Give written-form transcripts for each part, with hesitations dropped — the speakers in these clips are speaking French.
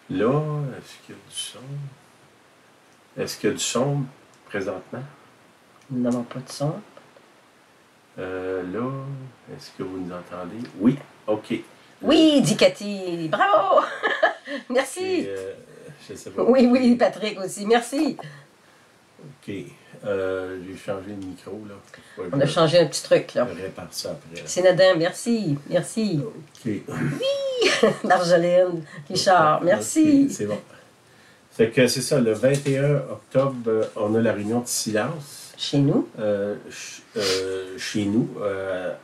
Là, est-ce qu'il y a du son? Est-ce qu'il y a du son présentement? Nous n'avons pas de son. Là, est-ce que vous nous entendez? Oui, OK. Oui, dit Cathy. Bravo! Merci. Je sais pas. Oui, oui, Patrick aussi. Merci. OK. J'ai changé le micro, là. On a changé un petit truc, là. Je répare ça après. C'est Nadin, merci. Merci. OK. Oui! Marjolaine, Richard, merci. Okay, c'est bon. Fait que c'est ça, le 21 octobre, on a la réunion de silence. Chez nous? Chez nous,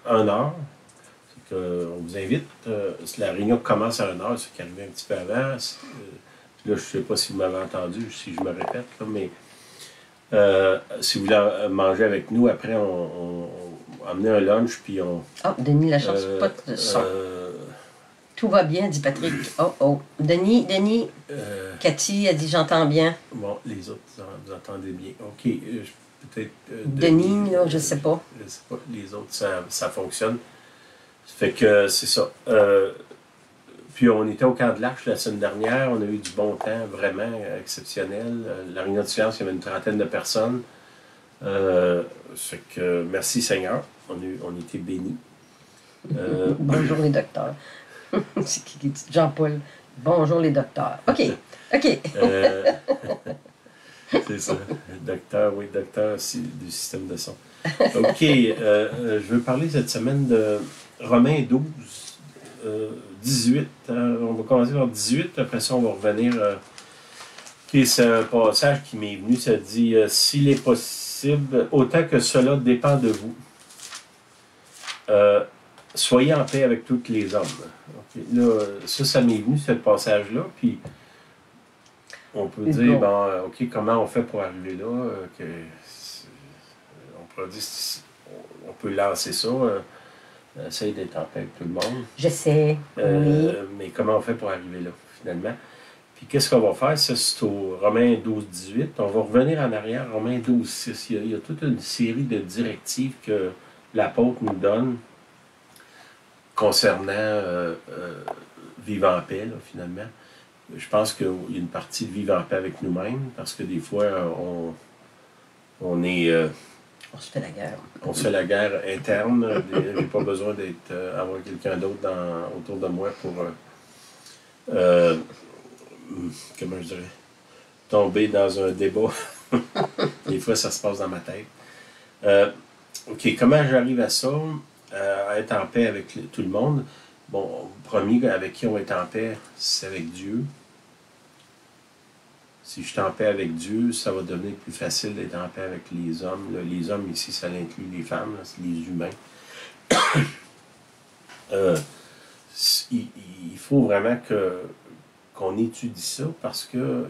1h. On vous invite. La réunion commence à 1h, c'est qui arrivé un petit peu avant. Là, je ne sais pas si vous m'avez entendu, si je me répète, là, mais si vous voulez manger avec nous, après, on amener un lunch, puis on... Oh, Denis, la chance, pas de son. Tout va bien, dit Patrick. Oh, oh. Denis, Cathy a dit j'entends bien. Bon, les autres, vous entendez bien. OK, peut-être... Denis, là, je sais pas. Je sais pas, les autres, ça fonctionne. Fait que c'est ça. Puis on était au Camp de l'Arche la semaine dernière, on a eu du bon temps, vraiment exceptionnel. La réunion de silence, il y avait une trentaine de personnes. Fait que merci Seigneur, on était bénis. Bonjour les docteurs. C'est qui dit Jean-Paul? Bonjour les docteurs. OK, OK. C'est ça, docteur, oui, docteur du système de son. OK, je veux parler cette semaine de Romains 12, 18. On va commencer par 18, après ça on va revenir. C'est un passage qui m'est venu, ça dit s'il est possible, autant que cela dépend de vous, soyez en paix avec tous les hommes. Okay. Là, ça m'est venu, ce passage-là, puis on peut dire, bon, OK, comment on fait pour arriver là? On pourrait dire, on peut lancer ça, essayer d'être en paix avec tout le monde. Je sais, oui. Mais comment on fait pour arriver là, finalement? Puis qu'est-ce qu'on va faire? Ça, c'est au Romains 12, 18. On va revenir en arrière, Romains 12, 6. Il y a toute une série de directives que l'apôtre nous donne concernant vivre en paix, là, finalement. Je pense qu'il y a une partie de vivre en paix avec nous-mêmes, parce que des fois, on est... on se fait la guerre. On se fait la guerre interne. Je n'ai pas besoin d'avoir quelqu'un d'autre autour de moi pour... comment je dirais? Tomber dans un débat. Des fois, ça se passe dans ma tête. OK, comment j'arrive à ça? À être en paix avec tout le monde. Bon, premier avec qui on va être en paix, c'est avec Dieu. Si je suis en paix avec Dieu, ça va devenir plus facile d'être en paix avec les hommes. Là, les hommes ici, ça inclut les femmes, c'est les humains. Il faut vraiment qu'on étudie ça parce que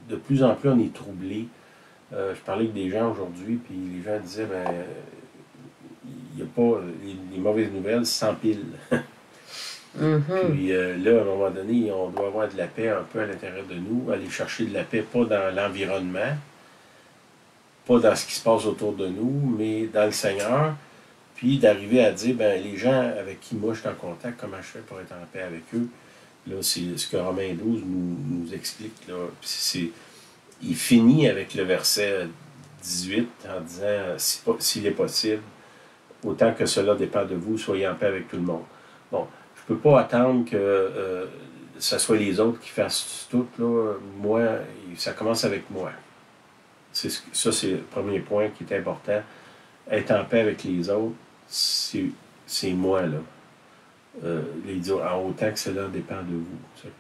de plus en plus on est troublé. Je parlais avec des gens aujourd'hui, puis les gens disaient, ben, il n'y a pas les mauvaises nouvelles sans pile. Puis là, à un moment donné, on doit avoir de la paix un peu à l'intérieur de nous, aller chercher de la paix, pas dans l'environnement, pas dans ce qui se passe autour de nous, mais dans le Seigneur, puis d'arriver à dire, ben les gens avec qui moi je suis en contact, comment je fais pour être en paix avec eux. Là, c'est ce que Romains 12 nous explique. Là. Il finit avec le verset 18 en disant, s'il est possible, autant que cela dépend de vous, soyez en paix avec tout le monde. Bon, je ne peux pas attendre que ce soit les autres qui fassent tout. Là. Moi, ça commence avec moi. Ça, c'est le premier point qui est important. Être en paix avec les autres, c'est moi, là. Il dit, autant que cela dépend de vous.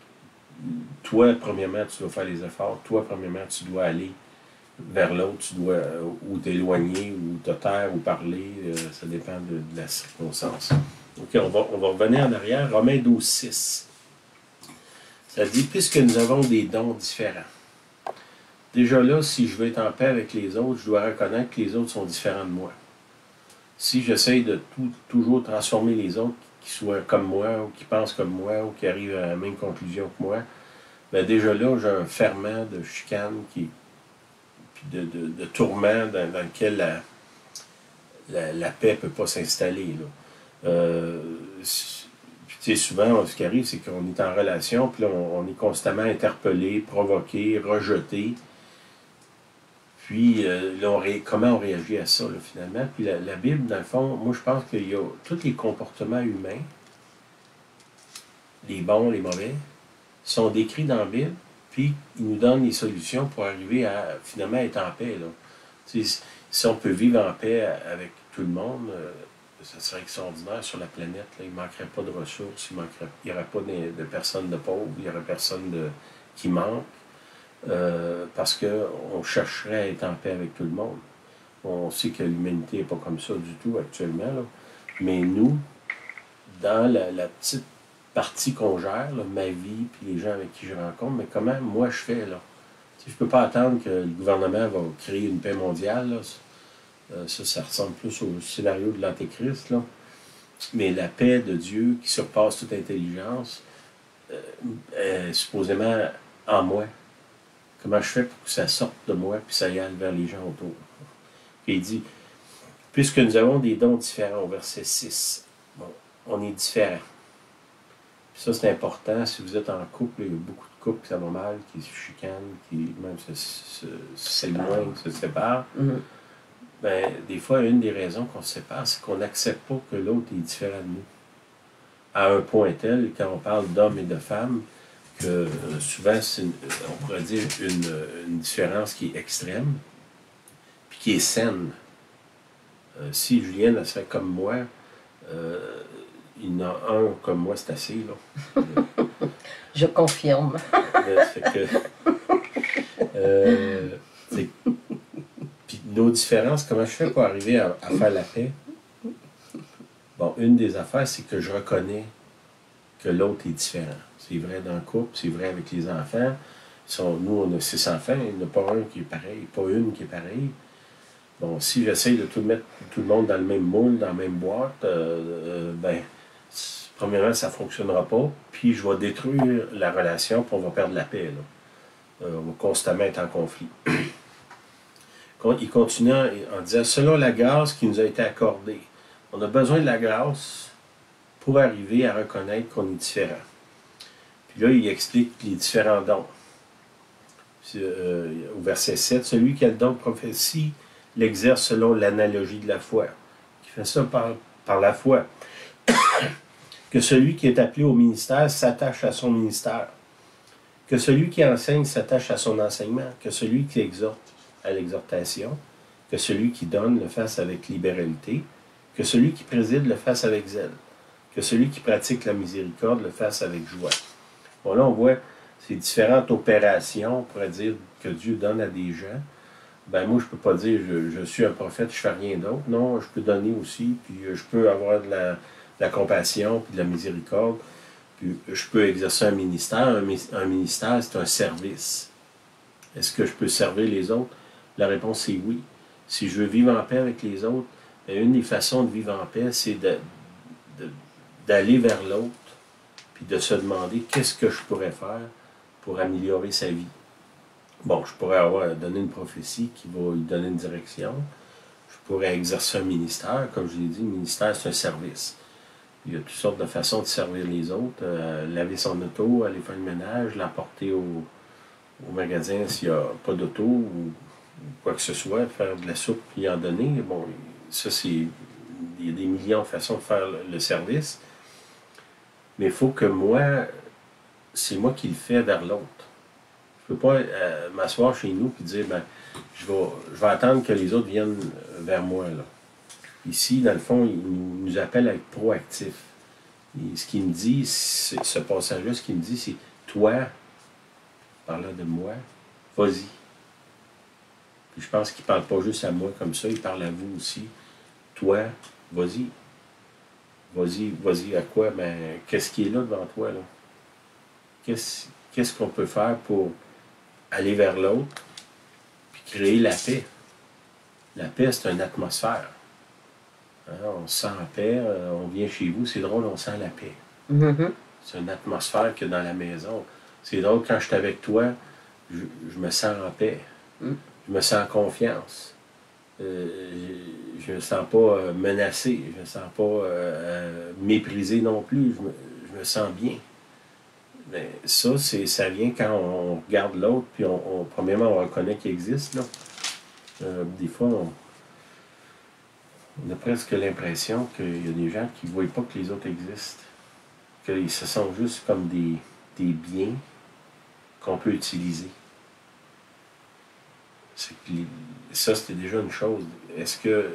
Toi, premièrement, tu dois faire les efforts. Toi, premièrement, tu dois aller vers l'autre. Tu dois ou t'éloigner, ou te taire, ou parler. Ça dépend de la circonstance. OK, on va revenir en arrière. Romains 12, 6. Ça dit, puisque nous avons des dons différents. Déjà là, si je veux être en paix avec les autres, je dois reconnaître que les autres sont différents de moi. Si j'essaye de toujours transformer les autres, qui soient comme moi, ou qui pensent comme moi, ou qui arrivent à la même conclusion que moi, bien déjà là, j'ai un ferment de chicane, puis de tourment dans lequel la paix ne peut pas s'installer. tu sais, souvent, ce qui arrive, c'est qu'on est en relation, puis là, on est constamment interpellé, provoqué, rejeté. Puis, là, comment on réagit à ça, là, finalement? Puis la Bible, dans le fond, moi, je pense qu'il y a tous les comportements humains, les bons, les mauvais, sont décrits dans la Bible, puis il nous donne les solutions pour arriver à, finalement, être en paix, là. Si on peut vivre en paix avec tout le monde, ça serait extraordinaire sur la planète. Là. Il ne manquerait pas de ressources, il n'y aurait pas de personnes de pauvres, il n'y aurait personne qui manque, parce qu'on chercherait à être en paix avec tout le monde. On sait que l'humanité n'est pas comme ça du tout actuellement, là. Mais nous, dans la petite partie qu'on gère, là, ma vie, puis les gens avec qui je rencontre, mais comment moi je fais, là? Je ne peux pas attendre que le gouvernement va créer une paix mondiale, là. Ça ressemble plus au scénario de l'Antéchrist, là. Mais la paix de Dieu qui surpasse toute intelligence est supposément en moi. Comment je fais pour que ça sorte de moi puis ça y aille vers les gens autour? Puis il dit, puisque nous avons des dons différents, au verset 6, bon, on est différents. Puis ça, c'est important. Si vous êtes en couple, il y a beaucoup de couples qui ça va mal, qui se chicanent, qui même s'éloignent, se séparent. Mm-hmm. Ben, des fois, une des raisons qu'on se sépare, c'est qu'on n'accepte pas que l'autre est différent de nous. À un point tel, quand on parle d'hommes et de femmes, que souvent, on pourrait dire une différence qui est extrême, puis qui est saine. Si Julienne, elle serait comme moi, il y en a un comme moi, c'est assez, là. Je confirme. Puis nos différences, comment je fais pour arriver à faire la paix? Bon, une des affaires, c'est que je reconnais que l'autre est différent. C'est vrai dans le couple, c'est vrai avec les enfants. Nous, on a 6 enfants, il n'y en a pas un qui est pareil, pas une qui est pareille. Bon, si j'essaie de tout mettre tout le monde dans le même moule, dans la même boîte, ben, premièrement, ça ne fonctionnera pas. Puis, je vais détruire la relation, puis on va perdre la paix, là. On va constamment être en conflit. Il continue en disant, selon la grâce qui nous a été accordée, on a besoin de la grâce pour arriver à reconnaître qu'on est différent. Puis là, il explique les différents dons. Au verset 7, celui qui a le don de prophétie l'exerce selon l'analogie de la foi, qui fait ça par la foi. Que celui qui est appelé au ministère s'attache à son ministère. Que celui qui enseigne s'attache à son enseignement. Que celui qui exhorte à l'exhortation. Que celui qui donne le fasse avec libéralité. Que celui qui préside le fasse avec zèle. Que celui qui pratique la miséricorde le fasse avec joie. Bon, là, on voit ces différentes opérations, on pourrait dire, que Dieu donne à des gens. Ben moi, je ne peux pas dire je suis un prophète, je ne fais rien d'autre. Non, je peux donner aussi, puis je peux avoir de la compassion, puis de la miséricorde. Puis je peux exercer un ministère. Un ministère, c'est un service. Est-ce que je peux servir les autres? La réponse est oui. Si je veux vivre en paix avec les autres, une des façons de vivre en paix, c'est d'aller vers l'autre, puis de se demander qu'est-ce que je pourrais faire pour améliorer sa vie. Bon, je pourrais donner une prophétie qui va lui donner une direction. Je pourrais exercer un ministère. Comme je l'ai dit, le ministère, c'est un service. Il y a toutes sortes de façons de servir les autres. Laver son auto, aller faire le ménage, l'emporter au magasin s'il n'y a pas d'auto ou quoi que ce soit, faire de la soupe puis en donner. Bon, ça, il y a des millions de façons de faire le service. Mais il faut que c'est moi qui le fais vers l'autre. Je ne peux pas m'asseoir chez nous et dire, ben, je vais attendre que les autres viennent vers moi, là. Ici, dans le fond, il nous appelle à être proactifs. Et ce qu'il me dit, ce passage-là, ce qu'il me dit, c'est toi, parlant de moi, vas-y. Puis je pense qu'il ne parle pas juste à moi comme ça, il parle à vous aussi. Toi, vas-y. Vas-y à quoi? Ben, qu'est-ce qui est là devant toi, là? Qu'est-ce qu'on peut faire pour aller vers l'autre puis créer la paix? La paix, c'est une atmosphère. Hein, on se sent en paix, on vient chez vous, c'est drôle, on sent la paix. Mm-hmm. C'est une atmosphère qu'il y a dans la maison. C'est drôle, quand je suis avec toi, je me sens en paix. Mm. Je me sens en confiance. Je ne me sens pas menacé, je ne me sens pas méprisé non plus. Je me sens bien. Mais ça vient quand on regarde l'autre, puis premièrement, on reconnaît qu'il existe. Là. Des fois, on a presque l'impression qu'il y a des gens qui ne voient pas que les autres existent. Que ce sont juste comme des biens qu'on peut utiliser. Ça, c'était déjà une chose. Est-ce que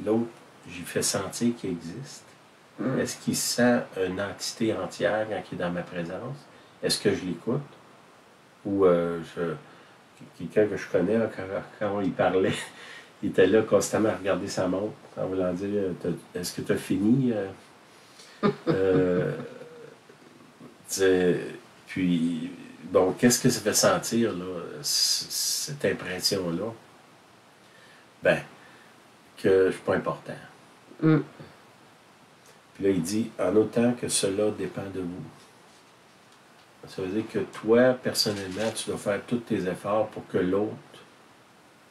l'autre, j'y fais sentir qu'il existe? Est-ce qu'il sent une entité entière quand il est dans ma présence? Est-ce que je l'écoute? Ou quelqu'un que je connais, quand il parlait, il était là constamment à regarder sa montre, en voulant dire est-ce que tu as fini? Puis, bon, qu'est-ce que ça fait sentir, là, cette impression-là? Ben, que je ne suis pas important. Puis là, il dit, en autant que cela dépend de vous. Ça veut dire que toi, personnellement, tu dois faire tous tes efforts pour que l'autre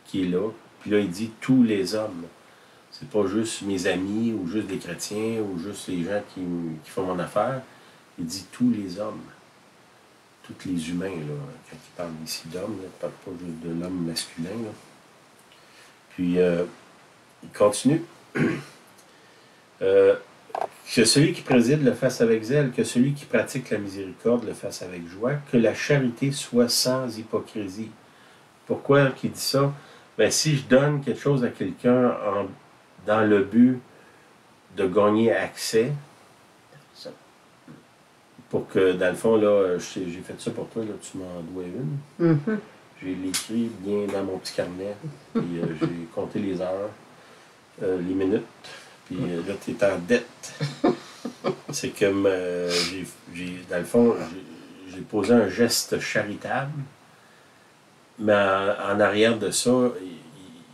qui est là, puis là, il dit tous les hommes. C'est pas juste mes amis, ou juste des chrétiens, ou juste les gens qui font mon affaire. Il dit tous les hommes. Tous les humains, là. Quand il parle ici d'hommes, il ne parle pas juste de l'homme masculin, là. Puis, il continue. Que celui qui préside le fasse avec zèle, que celui qui pratique la miséricorde le fasse avec joie, que la charité soit sans hypocrisie. Pourquoi il dit ça? Ben, si je donne quelque chose à quelqu'un dans le but de gagner accès, pour que, dans le fond, là, j'ai fait ça pour toi, là, tu m'en dois une. J'ai l'écrit bien dans mon petit carnet, puis j'ai compté les heures, les minutes. Puis là, tu es en dette. C'est comme, dans le fond, j'ai posé un geste charitable, mais en arrière de ça,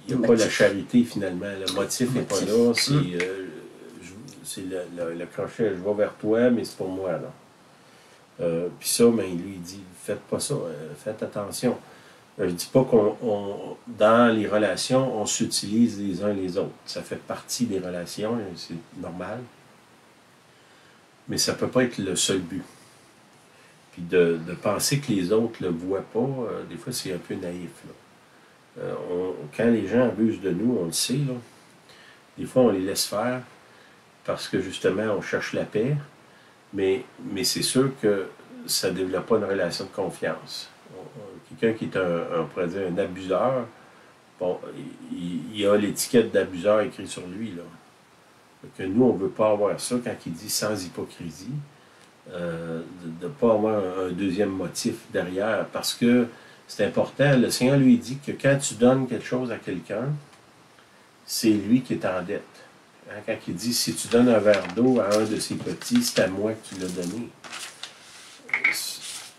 il n'y a pas la charité finalement. Le motif n'est pas là. C'est le crochet, je vais vers toi, mais c'est pour moi. Là. Puis ça, ben, lui, il dit, faites pas ça, faites attention. Je ne dis pas dans les relations, on s'utilise les uns les autres. Ça fait partie des relations, c'est normal. Mais ça ne peut pas être le seul but. Puis de penser que les autres ne le voient pas, des fois, c'est un peu naïf. Là. Quand les gens abusent de nous, on le sait. Là. Des fois, on les laisse faire parce que, justement, on cherche la paix. Mais c'est sûr que ça ne développe pas une relation de confiance. Quelqu'un qui est on pourrait dire un abuseur, bon, il a l'étiquette d'abuseur écrite sur lui. Là. Que nous, on ne veut pas avoir ça quand il dit sans hypocrisie, de ne pas avoir un deuxième motif derrière, parce que c'est important. Le Seigneur lui dit que quand tu donnes quelque chose à quelqu'un, c'est lui qui est en dette. Hein, quand il dit si tu donnes un verre d'eau à un de ses petits, c'est à moi que tu l'as donné.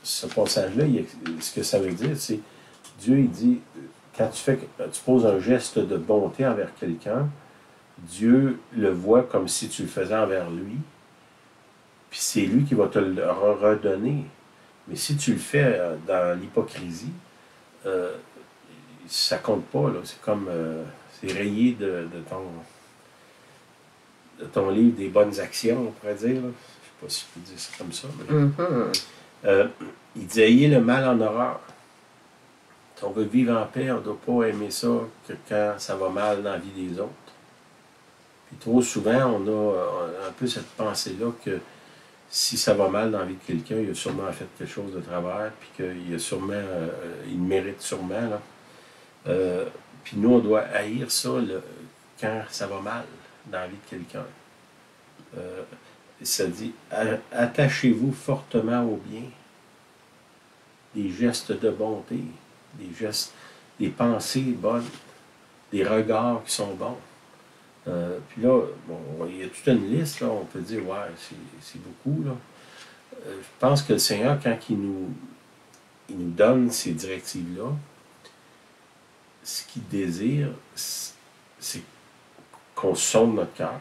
Ce passage-là, ce que ça veut dire, c'est Dieu, il dit, quand tu poses un geste de bonté envers quelqu'un, Dieu le voit comme si tu le faisais envers lui, puis c'est lui qui va te le redonner. Mais si tu le fais dans l'hypocrisie, ça compte pas. C'est comme, c'est rayé de ton livre des bonnes actions, on pourrait dire. Là. Je ne sais pas si je peux dire ça comme ça. Mais, il dit, ayez le mal en horreur. Si on veut vivre en paix, on ne doit pas aimer ça que quand ça va mal dans la vie des autres. Puis trop souvent, on a un peu cette pensée-là que si ça va mal dans la vie de quelqu'un, il a sûrement fait quelque chose de travers, puis qu'il a sûrement, il mérite sûrement. Là. Puis nous, on doit haïr ça quand ça va mal dans la vie de quelqu'un. Ça dit, attachez-vous fortement au bien. Des gestes de bonté, des pensées bonnes, des regards qui sont bons. Puis là, bon, il y a toute une liste, là, on peut dire, ouais, c'est beaucoup. Là. Je pense que le Seigneur, quand il nous donne ces directives-là, ce qu'il désire, c'est qu'on sonde notre cœur.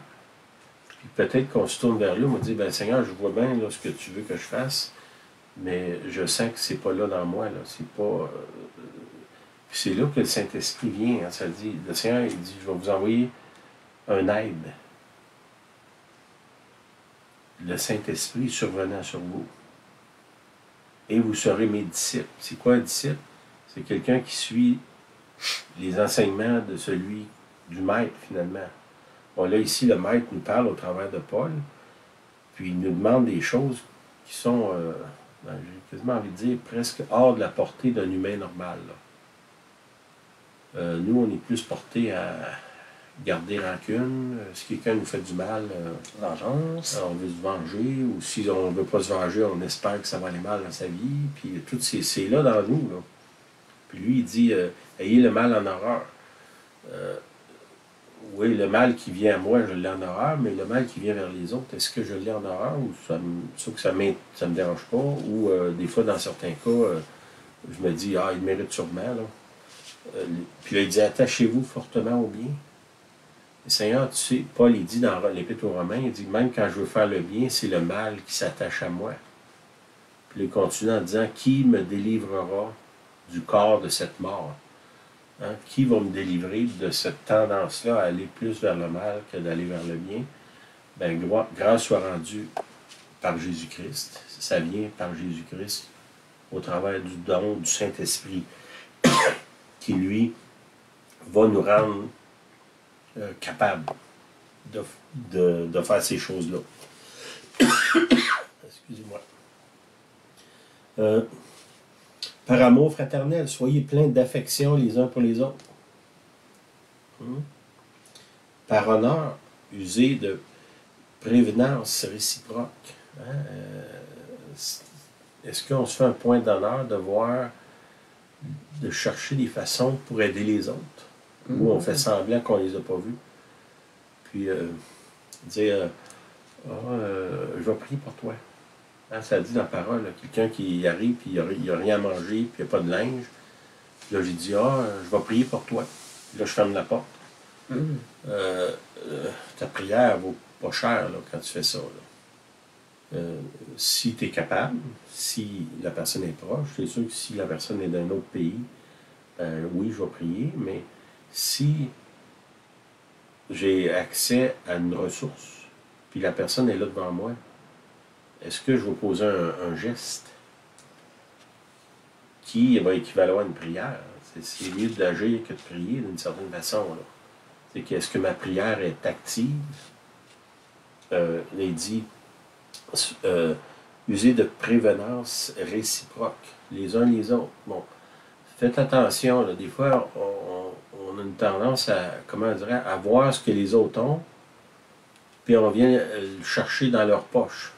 Puis peut-être qu'on se tourne vers lui, on va dire, ben Seigneur, je vois bien là, ce que tu veux que je fasse, mais je sens que c'est pas là dans moi. Là. C'est pas. Puis c'est là que le Saint-Esprit vient. Hein, ça dit, le Seigneur, il dit, je vais vous envoyer un aide. le Saint-Esprit survenant sur vous. Et vous serez mes disciples. C'est quoi un disciple? C'est quelqu'un qui suit les enseignements de celui, du maître, finalement. Bon, là, ici, le maître nous parle au travers de Paul, puis il nous demande des choses qui sont, j'ai quasiment envie de dire, presque hors de la portée d'un humain normal. Nous, on est plus portés à garder rancune. Si quelqu'un nous fait du mal, vengeance. On veut se venger, ou si on ne veut pas se venger, on espère que ça va aller mal dans sa vie. Puis tout c'est là dans nous. Là. Puis lui, il dit, ayez le mal en horreur. Oui, le mal qui vient à moi, je l'ai en horreur, mais le mal qui vient vers les autres, est-ce que je l'ai en horreur ou ça me dérange pas? Ou des fois, dans certains cas, je me dis, il mérite sûrement. Là. Puis là, il dit, attachez-vous fortement au bien. Le Seigneur, tu sais, Paul, il dit dans l'Épître aux Romains, il dit, même quand je veux faire le bien, c'est le mal qui s'attache à moi. Puis il continue en disant, qui me délivrera du corps de cette mort? Hein? Qui va me délivrer de cette tendance-là à aller plus vers le mal que d'aller vers le bien? Bien, grâce soit rendue par Jésus-Christ. Ça vient par Jésus-Christ au travers du don du Saint-Esprit qui, lui, va nous rendre capables de faire ces choses-là. Excusez-moi. Par amour fraternel, soyez pleins d'affection les uns pour les autres. Par honneur, usez de prévenance réciproque. Hein? Est-ce qu'on se fait un point d'honneur de chercher des façons pour aider les autres? Ou on fait semblant qu'on ne les a pas vus? Puis dire je vais prier pour toi. Hein, ça dit dans la parole, quelqu'un qui arrive, puis il n'y a rien à manger, puis il n'y a pas de linge. Puis là, j'ai dit, je vais prier pour toi. Puis là, je ferme la porte. Ta prière vaut pas cher là, quand tu fais ça. Là. Si tu es capable, si la personne est proche, c'est sûr que si la personne est d'un autre pays, oui, je vais prier, mais si j'ai accès à une ressource, puis la personne est là devant moi, est-ce que je vais poser un geste qui va équivaloir à une prière? C'est mieux d'agir que de prier d'une certaine façon. C'est qu'est-ce que ma prière est active? Il dit user de prévenance réciproque, les uns les autres. Bon, faites attention, là, des fois, on a une tendance à, à voir ce que les autres ont, puis on vient le chercher dans leur poche.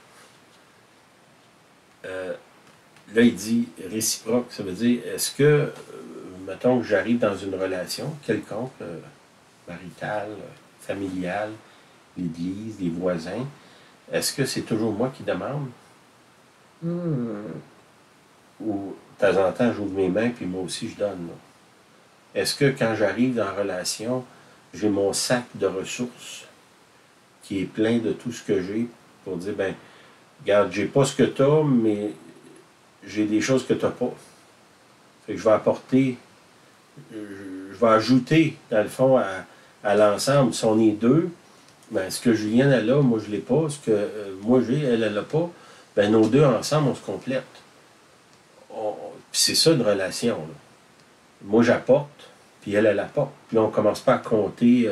Là, il dit réciproque, ça veut dire, est-ce que, mettons que j'arrive dans une relation quelconque, maritale, familiale, l'église, les voisins, est-ce que c'est toujours moi qui demande? Ou de temps en temps, j'ouvre mes mains, puis moi aussi, je donne. Est-ce que quand j'arrive dans la relation, j'ai mon sac de ressources qui est plein de tout ce que j'ai pour dire, ben, regarde, j'ai pas ce que tu as, mais j'ai des choses que tu n'as pas. Fait que je vais apporter, je vais ajouter, dans le fond, à l'ensemble. Si on est deux, ben, ce que Julienne a là, moi je ne l'ai pas. Ce que moi j'ai, elle ne l'a pas. Ben, nos deux ensemble, on se complète. Puis c'est ça une relation. Là. Moi j'apporte, puis elle apporte. Puis là, on ne commence pas à compter.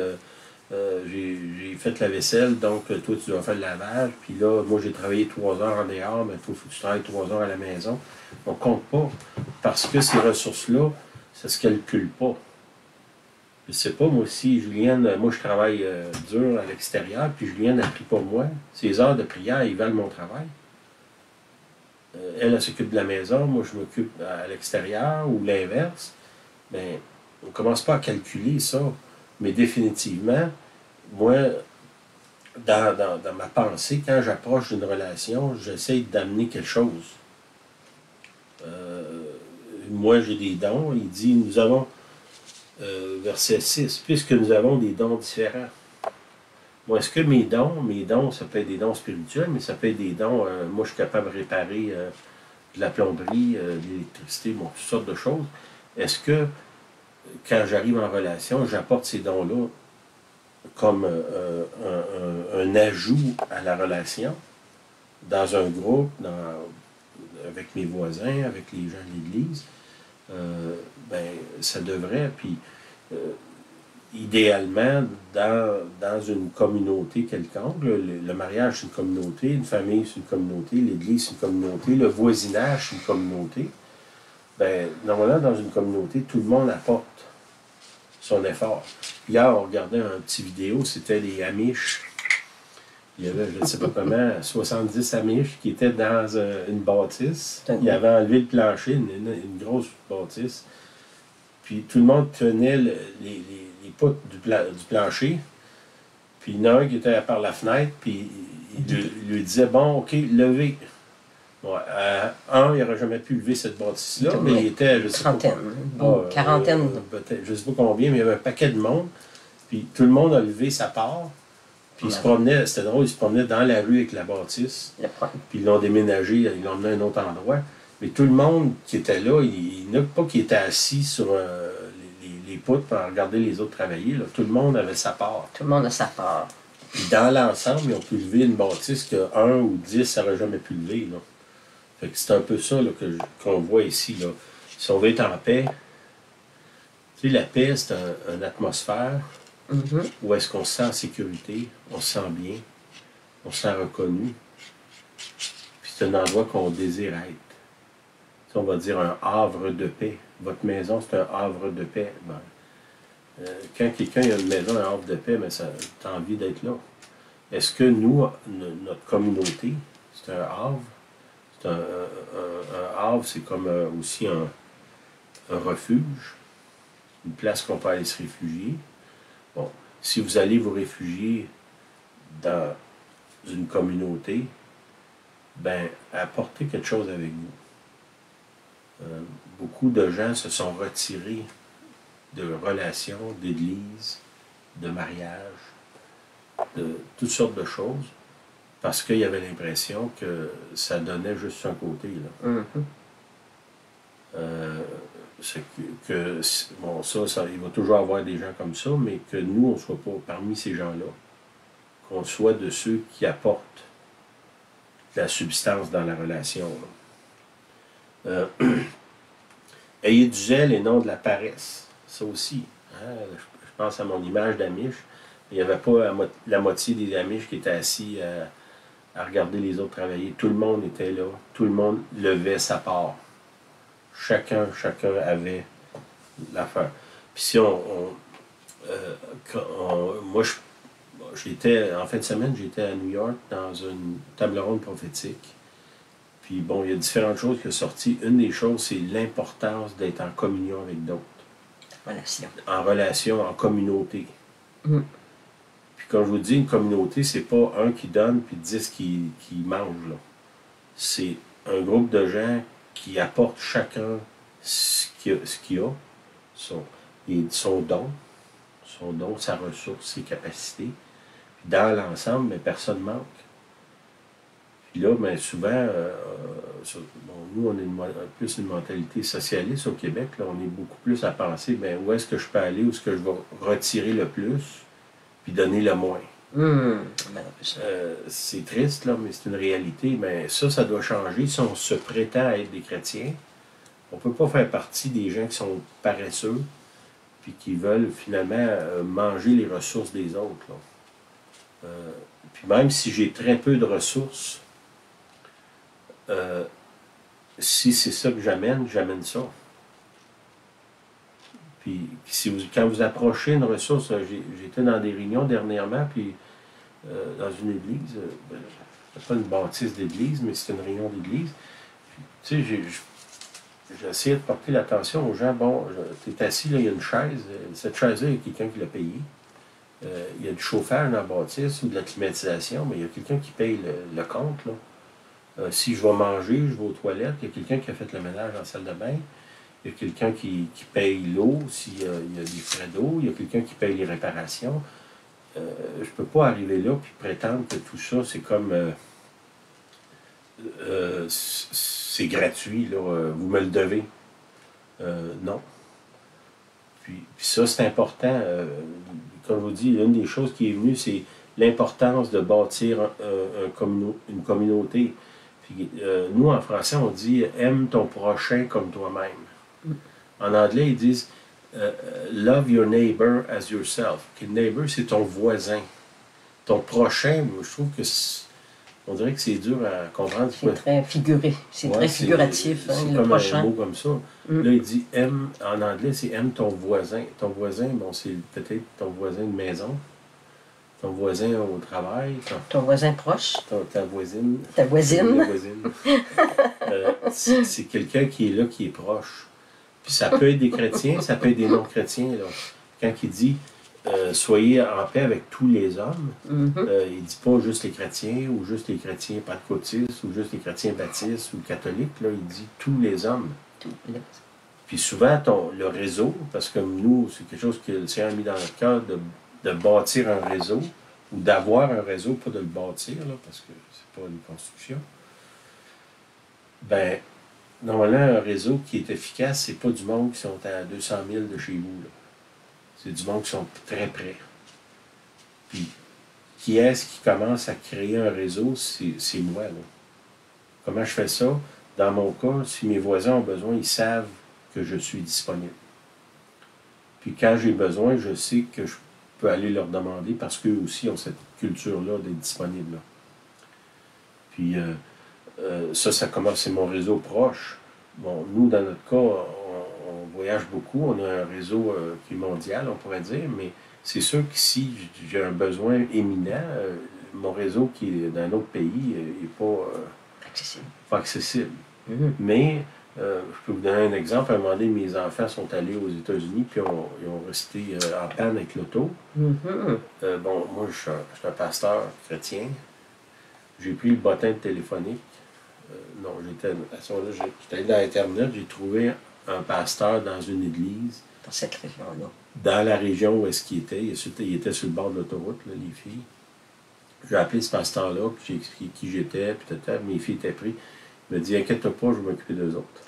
J'ai fait la vaisselle, donc toi tu dois faire le lavage, puis là, moi j'ai travaillé 3 heures en dehors, mais toi il faut que tu travailles 3 heures à la maison. On ne compte pas, parce que ces ressources-là, ça ne se calcule pas. Je ne sais pas, moi aussi, Julienne, moi je travaille dur à l'extérieur, puis Julienne a pris pour moi. Ces heures de prière, ils valent mon travail. Elle s'occupe de la maison, moi je m'occupe à l'extérieur, ou l'inverse. Bien, on ne commence pas à calculer ça. Mais définitivement, moi, dans ma pensée, quand j'approche d'une relation, j'essaie d'amener quelque chose. Moi, j'ai des dons. Il dit, nous avons, verset 6, puisque nous avons des dons différents. Bon, est-ce que mes dons, ça peut être des dons spirituels, mais ça peut être des dons, moi, je suis capable de réparer de la plomberie, de l'électricité, bon, toutes sortes de choses. Est-ce que quand j'arrive en relation, j'apporte ces dons-là comme un ajout à la relation, dans un groupe, avec mes voisins, avec les gens de l'Église, ben, ça devrait, puis idéalement, dans une communauté quelconque, le mariage, c'est une communauté, une famille, c'est une communauté, l'Église, c'est une communauté, le voisinage, c'est une communauté. Ben, normalement, dans une communauté, tout le monde apporte son effort. Hier, on regardait un petit vidéo, c'était les Amish. Il y avait, je ne sais pas comment, 70 Amish qui étaient dans une bâtisse. Ils avaient enlevé le plancher, une grosse bâtisse. Puis tout le monde tenait les poutres du plancher. Puis il y en a un qui était par la fenêtre, puis il lui disait, bon, OK, levez. Bon, il n'aurait jamais pu lever cette bâtisse-là, mais il était, je sais trentaine, pas, quarantaine. Peut-être, je ne sais pas combien, mais il y avait un paquet de monde. Puis tout le monde a levé sa part. Puis il se promenait, c'était drôle, il se promenait dans la rue avec la bâtisse. Puis ils l'ont déménagé, ils l'ont emmené à un autre endroit. Mais tout le monde qui était là, il n'y en a pas qui était assis sur les poutres pour regarder les autres travailler. Là. Tout le monde avait sa part. Tout le monde a sa part. Puis dans l'ensemble, ils ont pu lever une bâtisse que 1 ou 10 n'auraient jamais pu lever. Là. Fait que c'est un peu ça là, qu'on voit ici. Là. Si on veut être en paix, tu sais, la paix, c'est une atmosphère où est-ce qu'on se sent en sécurité, on se sent bien, on se sent reconnu. Puis c'est un endroit qu'on désire être. On va dire un havre de paix. Votre maison, c'est un havre de paix. Ben, quand quelqu'un a une maison, un havre de paix, ben, tu as envie d'être là. Est-ce que nous, notre communauté, c'est un havre? C'est un havre, c'est comme aussi un refuge, une place qu'on peut aller se réfugier. Bon, si vous allez vous réfugier dans une communauté, ben, apportez quelque chose avec vous. Beaucoup de gens se sont retirés de relations, d'église, de mariage, de toutes sortes de choses, parce qu'il y avait l'impression que ça donnait juste un côté. Là. Bon, ça, il va toujours avoir des gens comme ça, mais que nous, on ne soit pas parmi ces gens-là. Qu'on soit de ceux qui apportent de la substance dans la relation. Ayez du zèle et non de la paresse. Ça aussi. Hein? Je pense à mon image d'Amish. Il n'y avait pas la moitié des Amish qui étaient assis à regarder les autres travailler. Tout le monde était là. Tout le monde levait sa part. Chacun avait l'affaire. Puis si moi, j'étais, en fin de semaine, j'étais à New York dans une table ronde prophétique. Puis bon, il y a différentes choses qui sont sorties. Une des choses, c'est l'importance d'être en communion avec d'autres. En relation, en communauté. Puis quand je vous dis une communauté, c'est pas un qui donne puis 10 qui mangent. C'est un groupe de gens qui apportent chacun ce qu'il a, son don, sa ressource, ses capacités. Puis dans l'ensemble, mais personne ne manque. Puis là, bien souvent, nous, on a plus une mentalité socialiste au Québec. Là, on est beaucoup plus à penser, bien, où est-ce que je peux aller, où est-ce que je vais retirer le plus, puis donner le moins. C'est triste, là, mais c'est une réalité. Mais ça doit changer. Si on se prétend à être des chrétiens, on ne peut pas faire partie des gens qui sont paresseux, puis qui veulent finalement manger les ressources des autres. Là. Puis même si j'ai très peu de ressources, si c'est ça que j'amène ça. Puis quand vous approchez une ressource, j'étais dans des réunions dernièrement, puis dans une église, c'est pas une bâtisse d'église, mais c'est une réunion d'église. Tu sais, j'ai essayé de porter l'attention aux gens. Bon, tu es assis, là, il y a une chaise. Cette chaise-là, il y a quelqu'un qui l'a payée. Il y a du chauffage dans la bâtisse ou de la climatisation, mais il y a quelqu'un qui paye le compte. Là. Si je vais manger, je vais aux toilettes, il y a quelqu'un qui a fait le ménage en salle de bain. Il y a quelqu'un qui paye l'eau, s'il y a des frais d'eau. Il y a quelqu'un qui paye les réparations. Je ne peux pas arriver là et prétendre que tout ça, c'est comme... c'est gratuit, là, vous me le devez. Non. Puis ça, c'est important. Comme je vous dis, une des choses qui est venue, c'est l'importance de bâtir une communauté. Puis, nous, en français, on dit « aime ton prochain comme toi-même ». En anglais, ils disent love your neighbor as yourself ». Le neighbor, c'est ton voisin. Ton prochain, je trouve que on dirait que c'est dur à comprendre. C'est très figuré, c'est très figuratif, c'est le comme prochain. un mot comme ça. Là, il dit aime, en anglais, c'est aime ton voisin. Ton voisin, bon, c'est peut-être ton voisin de maison, ton voisin au travail. Ton voisin proche. Ta voisine. Ta voisine. C'est quelqu'un qui est là, qui est proche. Puis ça peut être des chrétiens, ça peut être des non-chrétiens. Là. Quand il dit soyez en paix avec tous les hommes, il ne dit pas juste les chrétiens, ou juste les chrétiens pentecôtistes, ou juste les chrétiens baptistes, ou catholiques. Là, il dit tous les hommes. Puis souvent, le réseau, parce que nous, c'est quelque chose que le Seigneur a mis dans notre cœur, de bâtir un réseau, ou d'avoir un réseau, pas de le bâtir, là, parce que c'est pas une construction. Ben, normalement, un réseau qui est efficace, c'est pas du monde qui sont à 200 000 de chez vous. Là. C'est du monde qui sont très près. Puis, qui est-ce qui commence à créer un réseau? C'est moi, là. Comment je fais ça? Dans mon cas, si mes voisins ont besoin, ils savent que je suis disponible. Puis quand j'ai besoin, je sais que je peux aller leur demander parce qu'eux aussi ont cette culture-là d'être disponible. Là. Puis ça commence, c'est mon réseau proche. Bon, nous, dans notre cas, on voyage beaucoup, on a un réseau qui est mondial, on pourrait dire, mais c'est sûr que si j'ai un besoin éminent, mon réseau qui est dans un autre pays n'est pas accessible. Mais je peux vous donner un exemple. À un moment donné, mes enfants sont allés aux États-Unis, puis ils ont resté en panne avec l'auto. Bon, moi, je suis un pasteur chrétien. J'ai pris le bottin téléphonique. Non, à ce moment-là, j'étais allé dans Internet, j'ai trouvé un pasteur dans une église. Dans cette région-là. Dans la région où est-ce qu'il était. Il était sur le bord de l'autoroute, là, les filles. J'ai appelé ce pasteur-là, puis j'ai expliqué qui j'étais, puis peut-être mes filles étaient prises. Il m'a dit, inquiète-toi pas, je vais m'occuper d'eux autres.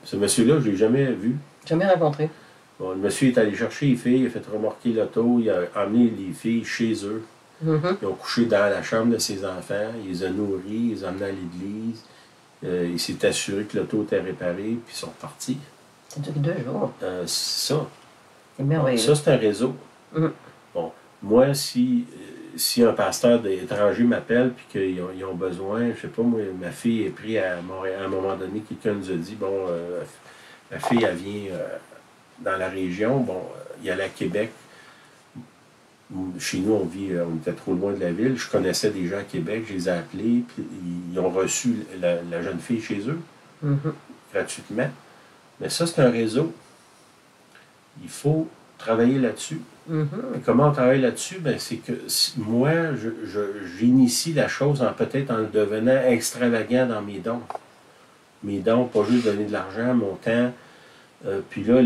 Ce monsieur-là, je ne l'ai jamais vu. Jamais rencontré. Bon, le monsieur est allé chercher les filles, il a fait remorquer l'auto, il a emmené les filles chez eux. Ils ont couché dans la chambre de ses enfants, il les a nourris, il les a emmenés à l'église. Il s'est assuré que l'auto était réparée, puis ils sont repartis. Ça dure 2 jours. C'est ça. C'est merveilleux. Ça, c'est un réseau. Bon, moi, si un pasteur d'étranger m'appelle puis qu'ils ont besoin, je sais pas, moi, ma fille est prise à Montréal. À un moment donné, quelqu'un nous a dit, bon, ma fille, elle vient dans la région, bon, il y allait à Québec. Chez nous, on était trop loin de la ville. Je connaissais des gens à Québec, je les ai appelés, puis ils ont reçu la jeune fille chez eux, gratuitement. Mais ça, c'est un réseau. Il faut travailler là-dessus. Et comment on travaille là-dessus? Ben, c'est que moi, j'initie la chose peut-être en devenant extravagant dans mes dons. Mes dons, pas juste donner de l'argent, mon temps. Puis là,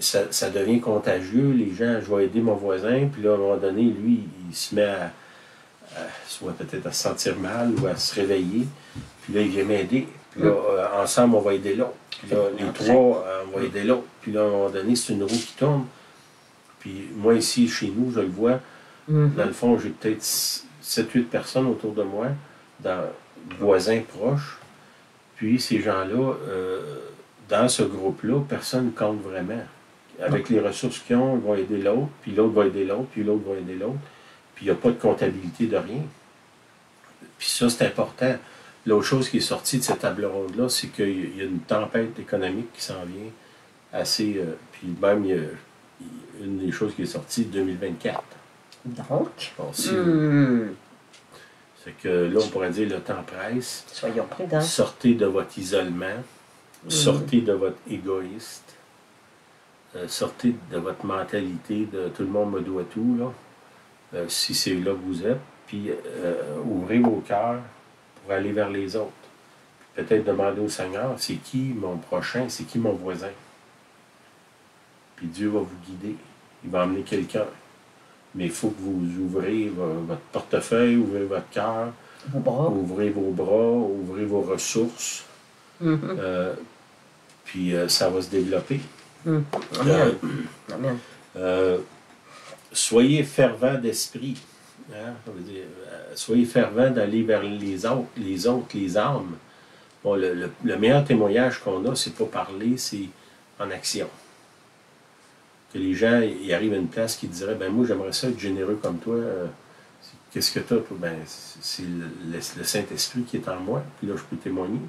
ça devient contagieux. Les gens, je vais aider mon voisin, puis là, à un moment donné, lui, il se met soit peut-être à se sentir mal ou à se réveiller. Puis là, il vient m'aider. Puis là, ensemble, on va aider l'autre. Puis là, les trois, on va aider l'autre. Puis là, à un moment donné, c'est une roue qui tourne. Puis moi, ici, chez nous, je le vois. Dans le fond, j'ai peut-être 7-8 personnes autour de moi, voisins proches. Puis ces gens-là, dans ce groupe-là, personne ne compte vraiment. Avec les ressources qu'ils ont, ils vont aider l'autre, puis l'autre va aider l'autre, puis l'autre va aider l'autre. Puis il n'y a pas de comptabilité de rien. Puis ça, c'est important. L'autre chose qui est sortie de cette table ronde-là, c'est qu'il y a une tempête économique qui s'en vient assez... puis même, il y a une des choses qui est sortie 2024. Donc? Bon, c'est que là, on pourrait dire le temps presse. Soyons prudents. Sortez de votre isolement. Sortez de votre égoïste. Sortez de votre mentalité de tout le monde me doit tout, là. Si c'est là que vous êtes. Puis ouvrez vos cœurs pour aller vers les autres. Peut-être demander au Seigneur, c'est qui mon prochain, c'est qui mon voisin. Puis Dieu va vous guider. Il va emmener quelqu'un. Mais il faut que vous ouvrez votre portefeuille, ouvrez votre cœur, ouvrez vos bras, ouvrez vos ressources. Puis ça va se développer. Amen. Soyez fervents d'esprit. Hein, ça veut dire, soyez fervents d'aller vers les autres, les âmes. Bon, le meilleur témoignage qu'on a, c'est pas parler, c'est en action. Que les gens, ils arrivent à une place qui diraient, ben moi, j'aimerais ça être généreux comme toi. Qu'est-ce que tu as? Ben, c'est le Saint-Esprit qui est en moi, puis là, je peux témoigner.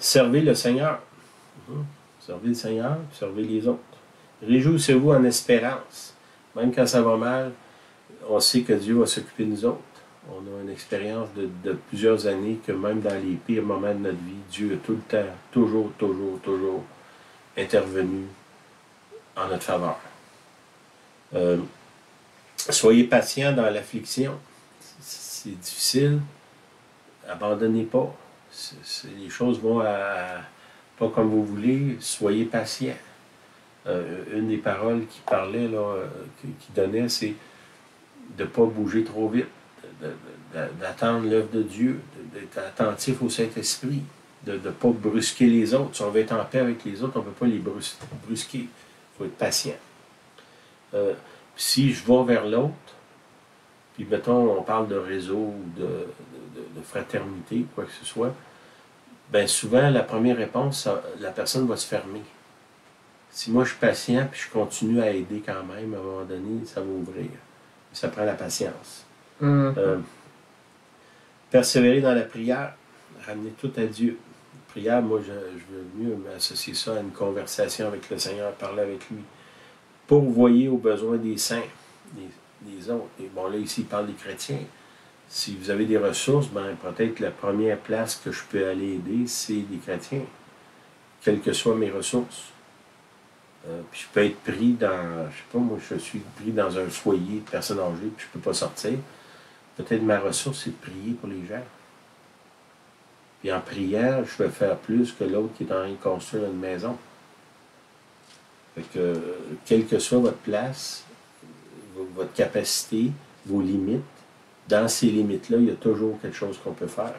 Servez le Seigneur. Servez le Seigneur, servez les autres. Réjouissez-vous en espérance. Même quand ça va mal, on sait que Dieu va s'occuper de nous autres. On a une expérience de plusieurs années que même dans les pires moments de notre vie, Dieu a tout le temps, toujours intervenu en notre faveur. Soyez patients dans l'affliction. C'est difficile. Abandonnez pas. Les choses vont pas comme vous voulez. Soyez patients. Une des paroles qui parlait, là, qui donnait, c'est de ne pas bouger trop vite, d'attendre l'œuvre de Dieu, d'être attentif au Saint-Esprit, de ne pas brusquer les autres. Si on veut être en paix avec les autres, on ne peut pas les brusquer. Il faut être patient. Si je vais vers l'autre, puis mettons, on parle de réseau ou de fraternité, quoi que ce soit, bien souvent, la première réponse, la personne va se fermer. Si moi je suis patient puis je continue à aider quand même, à un moment donné, ça va ouvrir. Ça prend la patience. Persévérer dans la prière, ramener tout à Dieu. La prière, moi, je veux mieux m'associer ça à une conversation avec le Seigneur, parler avec lui. Pourvoyer aux besoins des saints, des autres. Et bon, là, ici, il parle des chrétiens. Si vous avez des ressources, ben peut-être la première place que je peux aller aider, c'est des chrétiens, quelles que soient mes ressources. Puis je peux être pris dans, je sais pas, moi je suis pris dans un foyer de personnes âgées, puis je ne peux pas sortir. Peut-être ma ressource, c'est de prier pour les gens. Puis en prière, je vais faire plus que l'autre qui est en train de construire une maison. Fait que, quelle que soit votre place, votre capacité, vos limites, dans ces limites-là, il y a toujours quelque chose qu'on peut faire.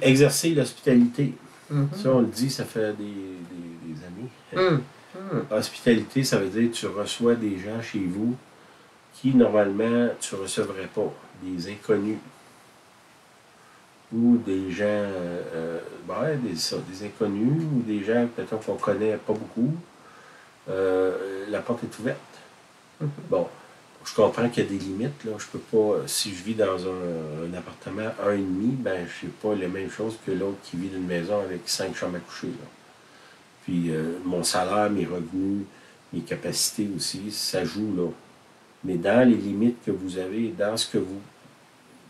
Exercer l'hospitalité. Ça, on le dit, ça fait des années. Hospitalité, ça veut dire que tu reçois des gens chez vous qui, normalement, tu ne recevrais pas. Des inconnus. Ou des gens, des inconnus, ou des gens peut-être qu'on ne connaît pas beaucoup. La porte est ouverte. Bon. Je comprends qu'il y a des limites. Là. Je peux pas, si je vis dans un appartement 1,5, ben je ne sais pas les mêmes choses que l'autre qui vit dans une maison avec 5 chambres à coucher. Là. Puis mon salaire, mes revenus, mes capacités aussi, ça joue là. Mais dans les limites que vous avez, dans ce que vous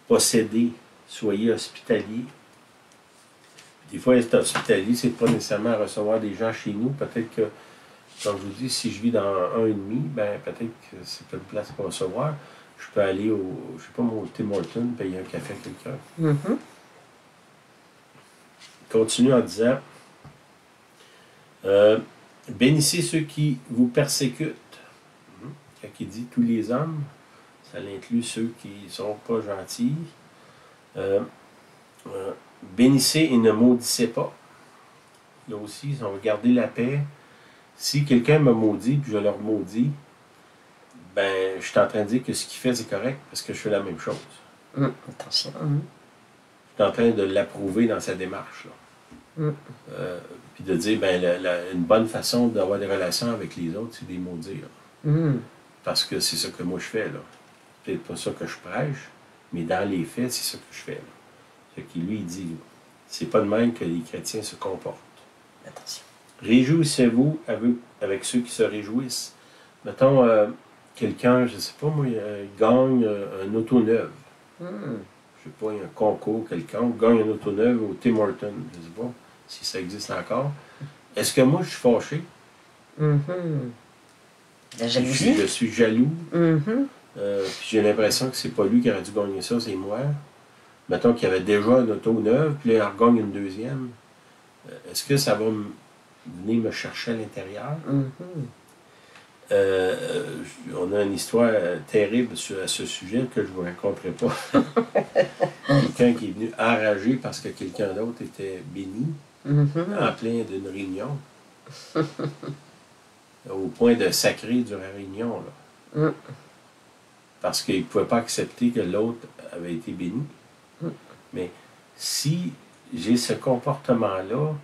possédez, soyez hospitalier. Des fois, être hospitalier, c'est pas nécessairement recevoir des gens chez nous. Peut-être que comme je vous dis, si je vis dans 1,5, ben peut-être que c'est pas une place pour recevoir. Je peux aller je sais pas, au Tim Hortons, payer un café à quelqu'un. Continue en disant bénissez ceux qui vous persécutent. Quand il dit tous les hommes, ça inclut ceux qui ne sont pas gentils. Bénissez et ne maudissez pas. Là aussi, on va garder la paix. Si quelqu'un me maudit, puis je leur maudis, ben, je suis en train de dire que ce qu'il fait, c'est correct, parce que je fais la même chose. Attention. Je suis en train de l'approuver dans sa démarche. Là. Puis de dire, ben, une bonne façon d'avoir des relations avec les autres, c'est de les maudire. Parce que c'est ça que moi je fais. Là. C'est peut-être pas ça que je prêche, mais dans les faits, c'est ça que je fais. Là. Ce qu'il lui dit, c'est pas de même que les chrétiens se comportent. Attention. Réjouissez-vous avec ceux qui se réjouissent. Mettons, quelqu'un, je ne sais pas moi, gagne un auto neuve. Je ne sais pas, il y a un concours, quelqu'un gagne un auto neuve au Tim Hortons. Je ne sais pas si ça existe encore. Est-ce que moi, je suis fâché? La jalousie? Je suis jaloux. Puis j'ai l'impression que c'est pas lui qui aurait dû gagner ça, c'est moi. Mettons qu'il y avait déjà un auto neuve, puis là, il regagne une deuxième. Est-ce que ça va venir me chercher à l'intérieur? On a une histoire terrible à ce sujet que je ne vous raconterai pas. Quelqu'un qui est venu enragé parce que quelqu'un d'autre était béni en plein d'une réunion. Au point de sacrer du réunion, là. Parce qu'il ne pouvait pas accepter que l'autre avait été béni. Mais si j'ai ce comportement-là,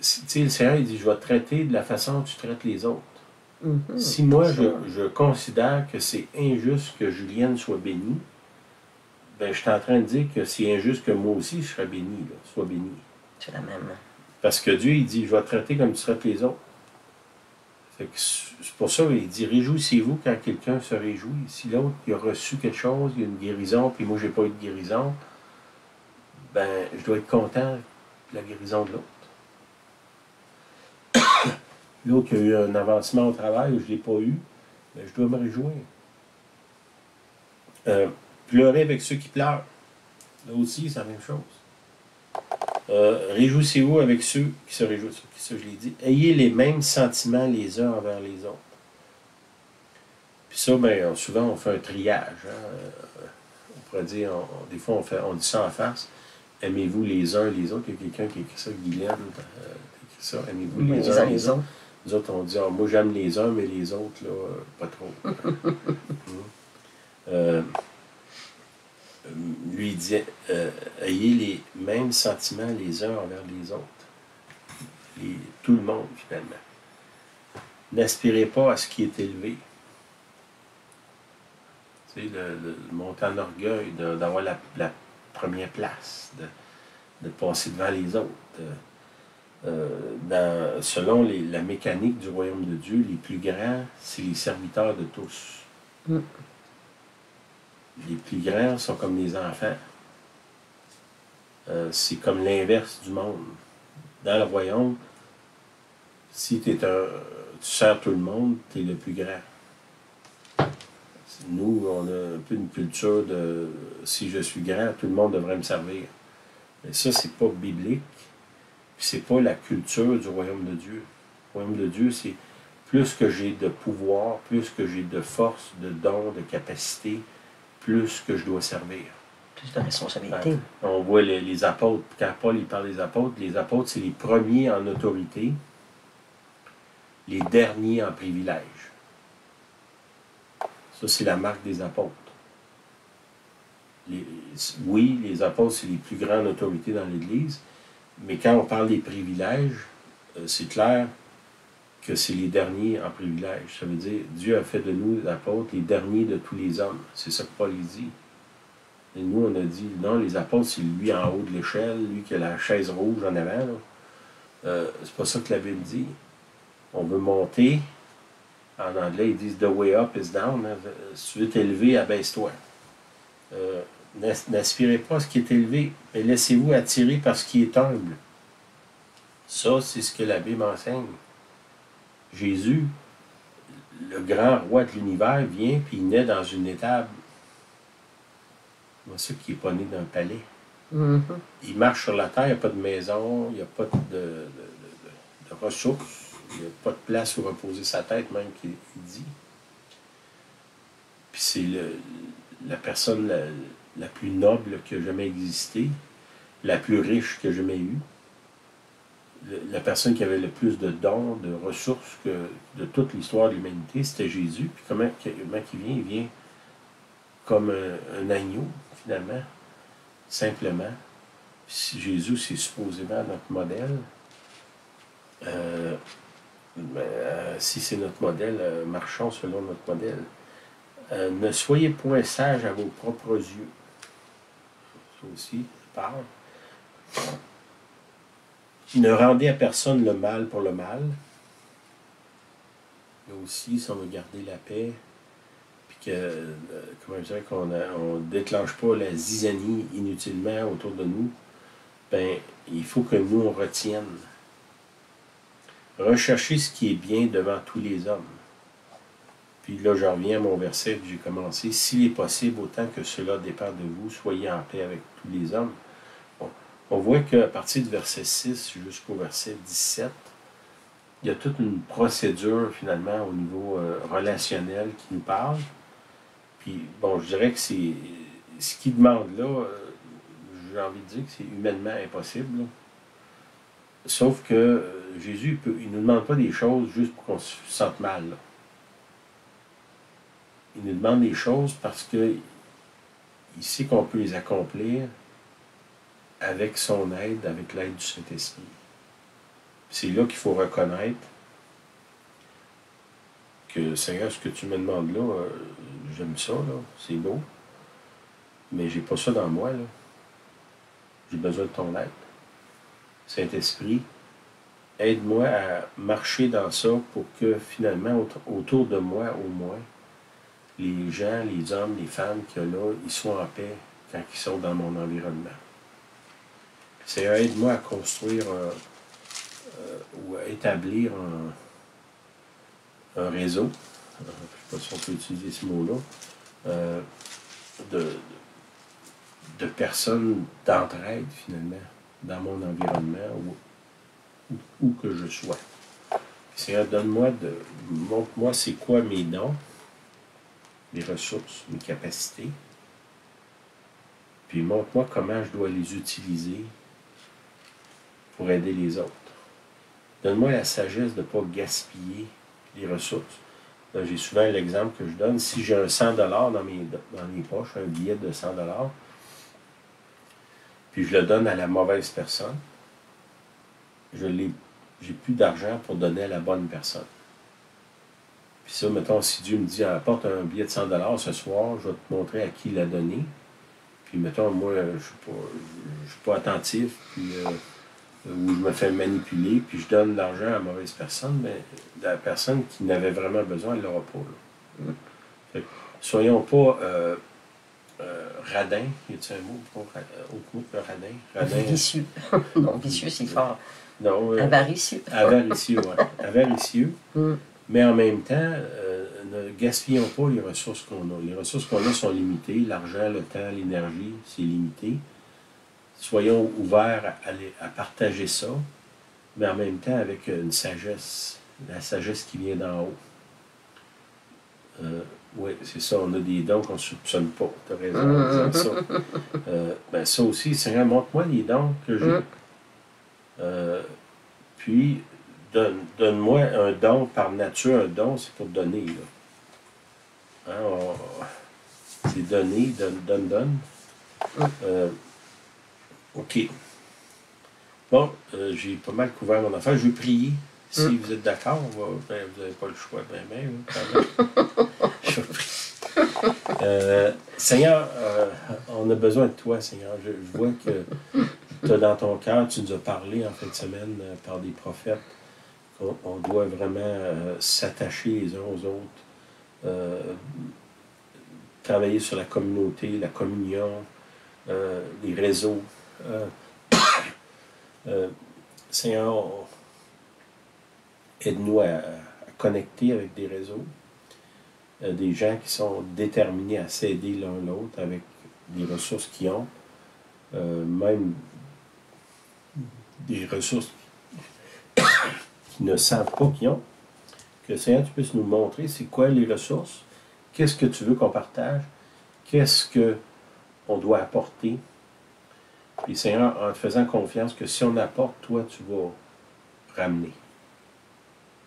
tu sais, le Seigneur il dit, je vais te traiter de la façon dont tu traites les autres. Si moi, je considère que c'est injuste que Julienne soit bénie, ben, je suis en train de dire que c'est injuste que moi aussi, je serais béni, là, sois béni. C'est la même. Parce que Dieu, il dit, je vais te traiter comme tu traites les autres. C'est pour ça qu'il dit, réjouissez-vous quand quelqu'un se réjouit. Si l'autre il a reçu quelque chose, il y a une guérison, puis moi, j'ai pas eu de guérison, ben, je dois être content de la guérison de l'autre. L'autre qui a eu un avancement au travail, je ne l'ai pas eu, ben, je dois me réjouir. Pleurer avec ceux qui pleurent. Là aussi, c'est la même chose. Réjouissez-vous avec ceux qui se réjouissent. Ça, je l'ai dit. Ayez les mêmes sentiments les uns envers les autres. Puis ça, ben, souvent, on fait un triage. Hein? On pourrait dire, des fois, on dit ça en face. Aimez-vous les uns les autres. Il y a quelqu'un qui écrit ça, Guylaine, qui écrit ça. Aimez-vous les uns les autres. Nous autres, on dit, moi, j'aime les uns, mais les autres, là, pas trop. Lui, il disait, ayez les mêmes sentiments les uns envers les autres. Tout le monde, finalement. N'aspirez pas à ce qui est élevé. Tu sais, le monter en orgueil, d'avoir la première place, de passer devant les autres. Selon la mécanique du royaume de Dieu, les plus grands, c'est les serviteurs de tous. Les plus grands sont comme les enfants. C'est comme l'inverse du monde. Dans le royaume, si tu sers tout le monde, tu es le plus grand. Nous, on a un peu une culture de si je suis grand, tout le monde devrait me servir. Mais ça, c'est pas biblique. Puis c'est pas la culture du royaume de Dieu. Le royaume de Dieu, c'est plus que j'ai de pouvoir, plus que j'ai de force, de dons, de capacité, plus que je dois servir. Plus de responsabilité. On voit les apôtres. Quand Paul il parle des apôtres, c'est les premiers en autorité, les derniers en privilège. Ça, c'est la marque des apôtres. Oui, les apôtres, c'est les plus grandes autorités dans l'Église, mais quand on parle des privilèges, c'est clair que c'est les derniers en privilège. Ça veut dire, Dieu a fait de nous, les apôtres, les derniers de tous les hommes. C'est ça que Paul dit. Et nous, on a dit, non, les apôtres, c'est lui en haut de l'échelle, lui qui a la chaise rouge en avant. C'est pas ça que la Bible dit. On veut monter. En anglais, ils disent « the way up is down ». Si tu veux t'élever, abaisse-toi. N'aspirez pas à ce qui est élevé, mais laissez-vous attirer par ce qui est humble. Ça, c'est ce que la Bible enseigne. Jésus, le grand roi de l'univers, vient puis il naît dans une étable. C'est ça qui n'est pas né d'un palais. Il marche sur la terre, il n'y a pas de maison, il n'y a pas de ressources, il n'y a pas de place où reposer sa tête, même qu'il dit. Puis c'est la personne la plus noble qui a jamais existé, la plus riche qu'il a jamais eue, la personne qui avait le plus de dons, de ressources de toute l'histoire de l'humanité, c'était Jésus. Puis comment il vient? Il vient comme un agneau, finalement, simplement. Puis Jésus, c'est supposément notre modèle. Si c'est notre modèle, marchons selon notre modèle. Ne soyez point sages à vos propres yeux. Ça aussi, je parle. Ne rendez à personne le mal pour le mal. Là aussi, si on veut garder la paix, puis qu'on ne déclenche pas la zizanie inutilement autour de nous, ben, il faut que nous, on retienne. Recherchez ce qui est bien devant tous les hommes. Puis là, je reviens à mon verset que j'ai commencé. S'il est possible, autant que cela dépend de vous, soyez en paix avec tous les hommes. Bon. On voit qu'à partir du verset 6 jusqu'au verset 17, il y a toute une procédure, finalement, au niveau relationnel qui nous parle. Puis, bon, je dirais que c'est ce qu'il demande là, j'ai envie de dire que c'est humainement impossible. Là. Sauf que Jésus, il ne nous demande pas des choses juste pour qu'on se sente mal. Là. Il nous demande des choses parce qu'il sait qu'on peut les accomplir avec son aide, avec l'aide du Saint-Esprit. C'est là qu'il faut reconnaître que, Seigneur, ce que tu me demandes là, j'aime ça, là, c'est beau, mais j'ai pas ça dans moi, là. J'ai besoin de ton aide. Saint-Esprit, aide-moi à marcher dans ça pour que finalement, autour de moi, au moins, les gens, les hommes, les femmes qu'il y a là, ils soient en paix quand ils sont dans mon environnement. Seigneur, aide-moi à construire ou à établir un réseau, je ne sais pas si on peut utiliser ce mot-là, de personnes d'entraide, finalement, dans mon environnement, où que je sois. Seigneur, montre-moi c'est quoi mes dons, mes ressources, mes capacités, puis montre-moi comment je dois les utiliser pour aider les autres. Donne-moi la sagesse de ne pas gaspiller les ressources. J'ai souvent l'exemple que je donne. Si j'ai un 100 dans mes poches, un billet de 100 puis je le donne à la mauvaise personne, j'ai plus d'argent pour donner à la bonne personne. Puis ça, mettons, si Dieu me dit, apporte un billet de 100 ce soir, je vais te montrer à qui l'a donné. Puis mettons, moi, je ne suis pas attentif, puis où je me fais manipuler, puis je donne l'argent à la mauvaise personne, mais la personne qui n'avait vraiment besoin, elle ne l'aura pas. Fait que, soyons pas radins. Y a-t-il un mot pour autre mot que radin? Radin. Vicieux. Non, vicieux, c'est fort. Non, avaricieux. Avaricieux, oui. Avaricieux. Mais en même temps, ne gaspillons pas les ressources qu'on a. Les ressources qu'on a sont limitées. L'argent, le temps, l'énergie, c'est limité. Soyons ouverts à partager ça, mais en même temps avec une sagesse, la sagesse qui vient d'en haut. Oui, c'est ça, on a des dons qu'on ne soupçonne pas. Tu as raison de dire ça. Ben ça aussi, Seigneur, montre-moi les dons que j'ai. Puis, donne-moi un don par nature. Un don, c'est pour donner. Là. Hein, c'est donner, donne. OK. Bon, j'ai pas mal couvert mon affaire. Je vais prier. Si vous êtes d'accord, vous n'avez pas le choix. Je vais prier. Seigneur, on a besoin de toi, Seigneur. Je vois que tu as dans ton cœur, tu nous as parlé en fin de semaine par des prophètes, qu'on doit vraiment s'attacher les uns aux autres, travailler sur la communauté, la communion, les réseaux. Seigneur, aide-nous à connecter avec des réseaux, des gens qui sont déterminés à s'aider l'un l'autre avec les ressources qu'ils ont, même des ressources qu'ils ne savent pas qu'ils ont. Que Seigneur, tu puisses nous montrer c'est quoi les ressources, qu'est-ce que tu veux qu'on partage, qu'est-ce qu'on doit apporter. Puis Seigneur, en te faisant confiance que si on apporte, toi, tu vas ramener.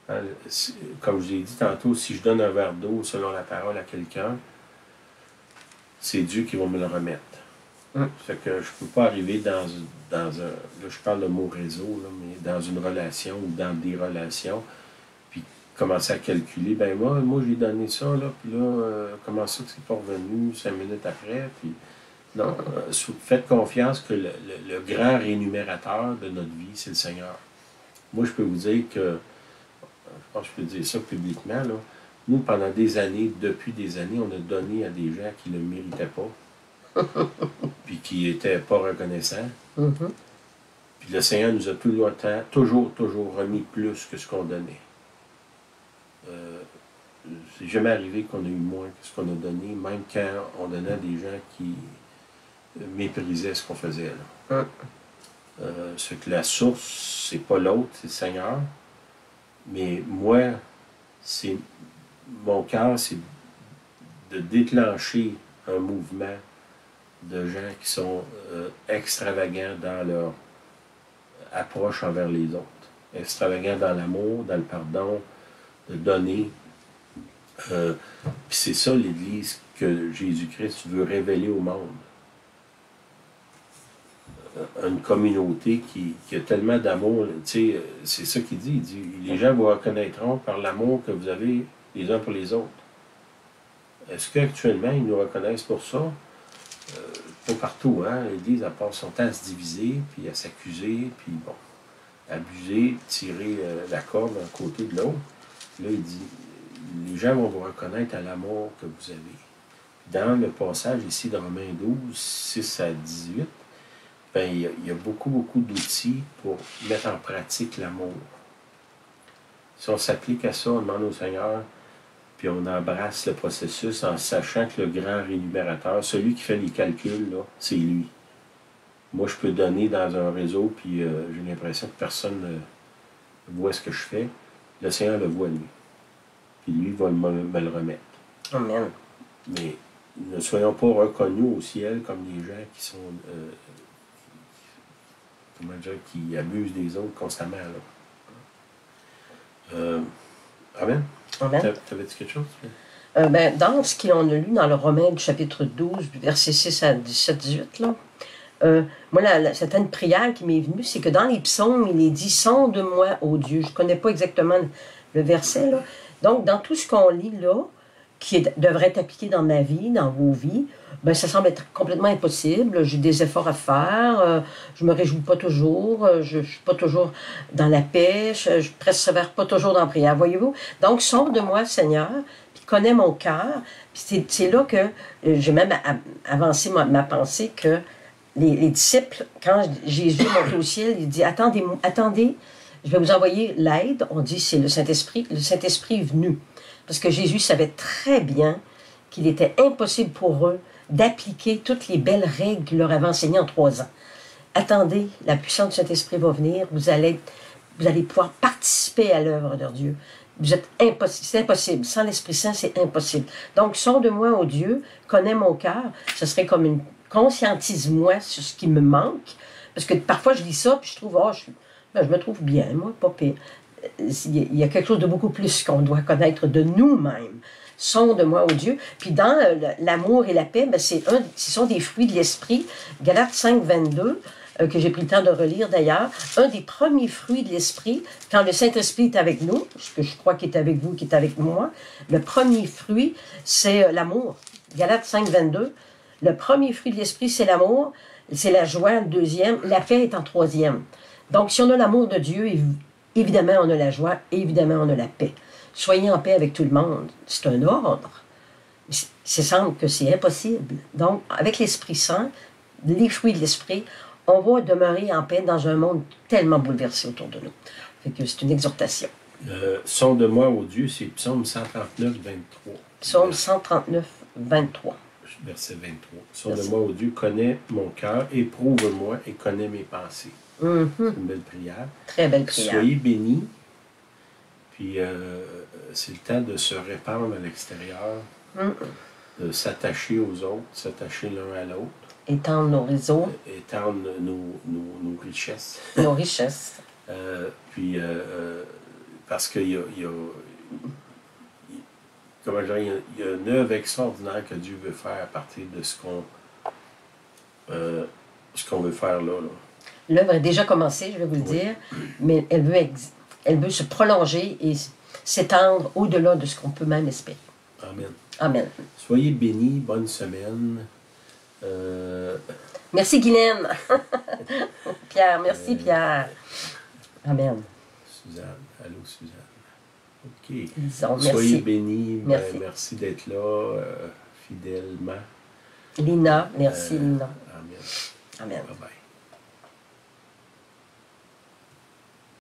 Hein, comme je l'ai dit tantôt, si je donne un verre d'eau selon la parole à quelqu'un, c'est Dieu qui va me le remettre. Fait que je ne peux pas arriver dans un... Là, je parle de mot réseau, là, mais dans une relation ou dans des relations, puis commencer à calculer, ben moi j'ai donné ça, là, puis là, comment ça que c'est pas revenu 5 minutes après, puis... Non, faites confiance que le grand rémunérateur de notre vie, c'est le Seigneur. Moi, je peux vous dire que, je pense que je peux dire ça publiquement, là, nous, pendant des années, depuis des années, on a donné à des gens qui ne le méritaient pas, puis qui n'étaient pas reconnaissants. Puis le Seigneur nous a toujours remis plus que ce qu'on donnait. C'est jamais arrivé qu'on a eu moins que ce qu'on a donné, même quand on donnait à des gens qui méprisaient ce qu'on faisait. C'est que la source, c'est pas l'autre, c'est le Seigneur. Mais moi, mon cœur, c'est de déclencher un mouvement de gens qui sont extravagants dans leur approche envers les autres. extravagant dans l'amour, dans le pardon, de donner. Puis c'est ça l'Église que Jésus-Christ veut révéler au monde. Une communauté qui a tellement d'amour, tu sais, c'est ça qu'il dit. Il dit, les gens vous reconnaîtront par l'amour que vous avez les uns pour les autres. Est-ce qu'actuellement, ils nous reconnaissent pour ça? Pas partout, hein? L'Église, elle passe son temps à se diviser, puis à s'accuser, puis bon, abuser, tirer la corde d'un côté de l'autre. Là, il dit, les gens vont vous reconnaître à l'amour que vous avez. Dans le passage ici de Romains 12, 6 à 18, ben, il y a beaucoup, beaucoup d'outils pour mettre en pratique l'amour. Si on s'applique à ça, on demande au Seigneur, puis on embrasse le processus en sachant que le grand rémunérateur, celui qui fait les calculs, là, c'est lui. Moi, je peux donner dans un réseau, puis j'ai l'impression que personne ne voit ce que je fais. Le Seigneur le voit, lui. Puis lui va me le remettre. Amen. Mais ne soyons pas reconnus au ciel comme des gens qui sont... comment dire, qui abusent des autres constamment. Là. Amen. Amen. T'avais-tu quelque chose? Ben, dans ce qu'on a lu dans le Romain du chapitre 12, du verset 6 à 17-18, là, moi, c'était une prière qui m'est venue, c'est que dans les psaumes, il est dit « Sonde-moi, ô Dieu ». Je ne connais pas exactement le verset, là. Donc, dans tout ce qu'on lit là, devrait être appliqué dans ma vie, dans vos vies, ben, ça semble être complètement impossible. J'ai des efforts à faire, je ne me réjouis pas toujours, je ne suis pas toujours dans la paix, je persévère pas toujours dans la prière, voyez-vous? Donc, sonde-moi, Seigneur, puis connais mon cœur. C'est là que j'ai même avancé ma pensée que les disciples, quand Jésus est monté au ciel, il dit « Attendez, je vais vous envoyer l'aide. » On dit c'est le Saint-Esprit. Le Saint-Esprit est venu. Parce que Jésus savait très bien qu'il était impossible pour eux d'appliquer toutes les belles règles qu'il leur avait enseignées en 3 ans. Attendez, la puissance du Saint-Esprit va venir, vous allez pouvoir participer à l'œuvre de Dieu. C'est impossible. Sans l'Esprit Saint, c'est impossible. Donc, sonde-moi, ô Dieu, connais mon cœur. Ce serait comme une conscientise-moi sur ce qui me manque. Parce que parfois, je lis ça, puis je trouve, je me trouve bien, moi, pas pire. Il y a quelque chose de beaucoup plus qu'on doit connaître de nous-mêmes. Sonde-moi, ô Dieu. Puis dans l'amour et la paix, ben ce sont des fruits de l'esprit. Galates 5, 22, que j'ai pris le temps de relire d'ailleurs. Un des premiers fruits de l'esprit, quand le Saint-Esprit est avec nous, ce que je crois qu'il est avec vous, qu'il est avec moi, le premier fruit, c'est l'amour. Galates 5, 22. Le premier fruit de l'esprit, c'est l'amour. C'est la joie, le deuxième. La paix est en troisième. Donc, si on a l'amour de Dieu, évidemment, on a la joie, et évidemment, on a la paix. Soyez en paix avec tout le monde. C'est un ordre. Il semble que c'est impossible. Donc, avec l'Esprit Saint, les fruits de l'Esprit, on va demeurer en paix dans un monde tellement bouleversé autour de nous. Fait que c'est une exhortation. Sonde-moi, ô Dieu, c'est Psaume 139, 23. Psaume 139, 23. Verset 23. Sonde-moi, ô Dieu, connais mon cœur, éprouve-moi et connais mes pensées. C'est une belle prière. Très belle prière. Soyez bénis. Puis c'est le temps de se répandre à l'extérieur, de s'attacher aux autres, s'attacher l'un à l'autre. Étendre nos réseaux. Étendre nos richesses. Nos richesses. Puis parce qu'il y a comment dire, il y a une œuvre extraordinaire que Dieu veut faire à partir de ce qu'on veut faire là. L'œuvre est déjà commencée, je vais vous le dire, mais elle veut se prolonger et s'étendre au-delà de ce qu'on peut même espérer. Amen. Amen. Soyez bénis, bonne semaine. Merci Guylaine. Pierre, merci Pierre. Amen. Suzanne, allô Suzanne. OK. Disons, soyez merci. bénis, merci. Merci d'être là fidèlement. Lina, merci Lina. Amen. Amen. Bye bye.